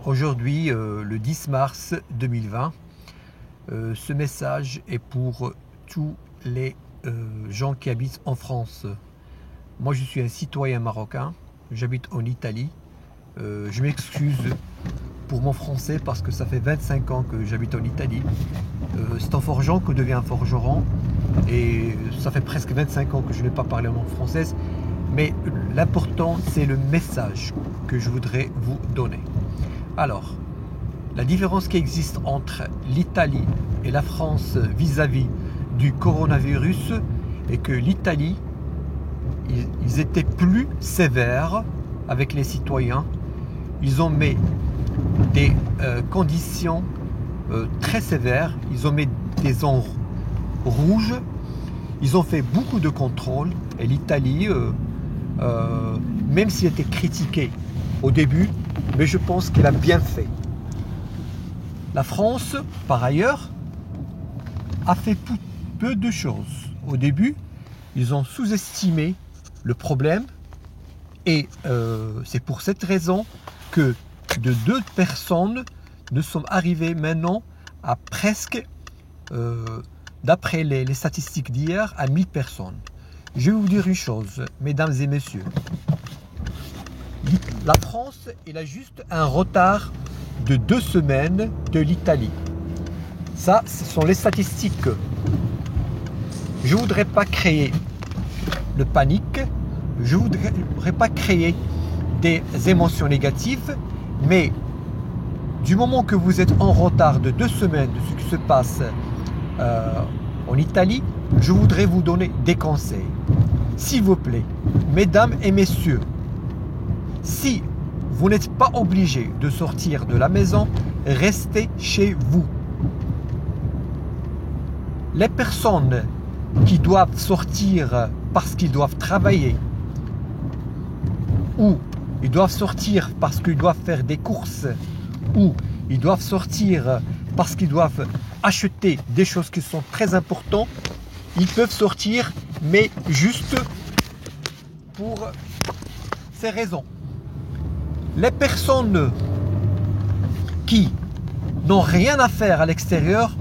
Aujourd'hui, le 10 mars 2020, ce message est pour tous les gens qui habitent en France. Moi, je suis un citoyen marocain, j'habite en Italie. Je m'excuse pour mon français parce que ça fait 25 ans que j'habite en Italie. C'est en forgeant que devient un forgeron et ça fait presque 25 ans que je n'ai pas parlé en langue française. Mais l'important, c'est le message que je voudrais vous donner. Alors, la différence qui existe entre l'Italie et la France vis-à-vis du coronavirus est que l'Italie, ils étaient plus sévères avec les citoyens. Ils ont mis des conditions très sévères. Ils ont mis des zones rouges. Ils ont fait beaucoup de contrôles. Et l'Italie, même s'il était critiqué au début, mais je pense qu'il a bien fait. La France, par ailleurs, a fait peu de choses. Au début, ils ont sous-estimé le problème et c'est pour cette raison que de 2 personnes, nous sommes arrivés maintenant à presque, d'après les statistiques d'hier, à 1000 personnes. Je vais vous dire une chose, mesdames et messieurs. La France, elle a juste un retard de 2 semaines de l'Italie. Ça, ce sont les statistiques. Je ne voudrais pas créer le panique. Je ne voudrais pas créer des émotions négatives. Mais du moment que vous êtes en retard de 2 semaines de ce qui se passe en Italie, je voudrais vous donner des conseils. S'il vous plaît, mesdames et messieurs, si vous n'êtes pas obligé de sortir de la maison, restez chez vous. Les personnes qui doivent sortir parce qu'ils doivent travailler ou ils doivent sortir parce qu'ils doivent faire des courses ou ils doivent sortir parce qu'ils doivent acheter des choses qui sont très importantes, ils peuvent sortir, mais juste pour ces raisons. Les personnes qui n'ont rien à faire à l'extérieur,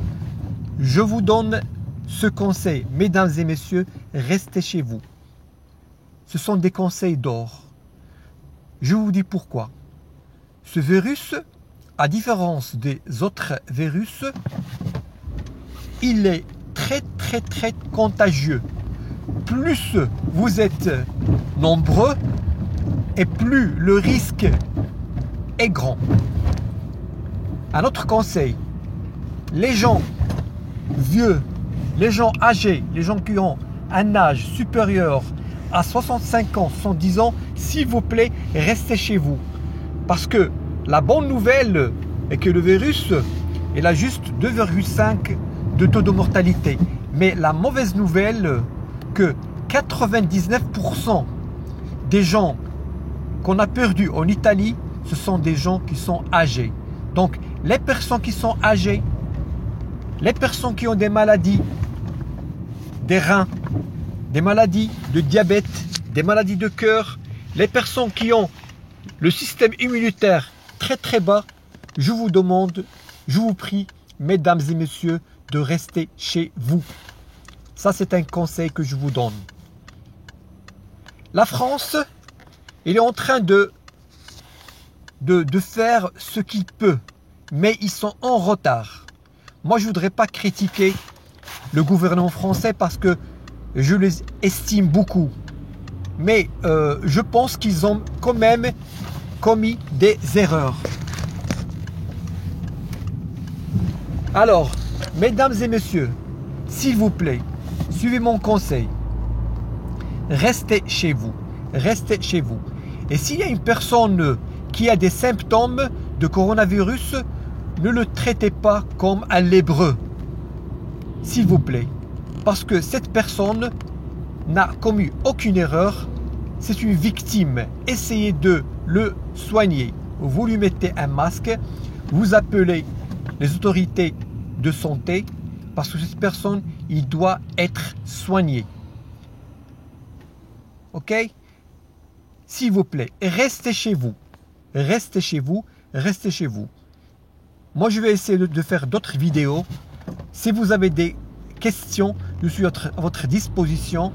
je vous donne ce conseil. Mesdames et messieurs, restez chez vous. Ce sont des conseils d'or. Je vous dis pourquoi. Ce virus, à différence des autres virus, il est très contagieux. Plus vous êtes nombreux et plus le risque est grand. Un autre conseil, les gens vieux, les gens âgés, les gens qui ont un âge supérieur à 65 ans, 70 ans, s'il vous plaît, restez chez vous. Parce que la bonne nouvelle est que le virus, il a juste 2,5 de taux de mortalité. Mais la mauvaise nouvelle, que 99% des gens qu'on a perdus en Italie, ce sont des gens qui sont âgés. Donc, les personnes qui sont âgées, les personnes qui ont des maladies, des reins, des maladies de diabète, des maladies de cœur, les personnes qui ont le système immunitaire très bas, je vous demande, je vous prie, mesdames et messieurs, de rester chez vous. Ça, c'est un conseil que je vous donne. La France, il est en train de faire ce qu'il peut, mais ils sont en retard. Moi, je ne voudrais pas critiquer le gouvernement français parce que je les estime beaucoup. Mais je pense qu'ils ont quand même commis des erreurs. Alors, mesdames et messieurs, s'il vous plaît, suivez mon conseil. Restez chez vous. Restez chez vous. Et s'il y a une personne qui a des symptômes de coronavirus, ne le traitez pas comme un lépreux. S'il vous plaît. Parce que cette personne n'a commis aucune erreur. C'est une victime. Essayez de le soigner. Vous lui mettez un masque. Vous appelez les autorités de santé. Parce que cette personne, il doit être soigné. Ok? S'il vous plaît, restez chez vous. restez chez vous, restez chez vous. Moi, je vais essayer de faire d'autres vidéos. Si vous avez des questions, je suis à votre disposition.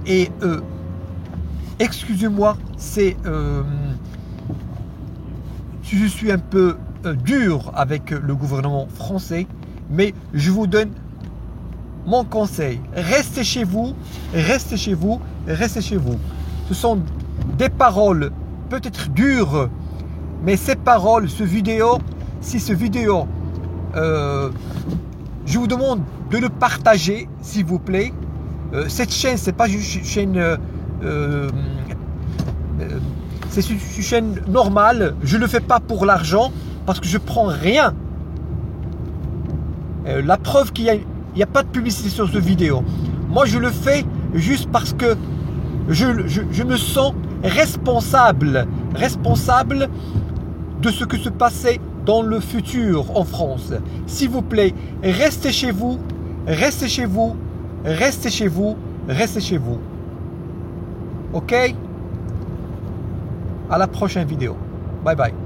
Et excusez-moi, je suis un peu dur avec le gouvernement français, mais je vous donne mon conseil. Restez chez vous, restez chez vous, restez chez vous. Ce sont des paroles peut-être dures, mais ces paroles, si ce vidéo, je vous demande de le partager, s'il vous plaît. Cette chaîne, c'est pas une chaîne, c'est une chaîne normale. Je le fais pas pour l'argent parce que je prends rien. La preuve qu'il n'y a pas de publicité sur cette vidéo. Moi, je le fais juste parce que je me sens responsable de ce que se passait dans le futur en France. S'il vous plaît, restez chez vous, restez chez vous, restez chez vous, restez chez vous. Ok? À la prochaine vidéo. Bye bye.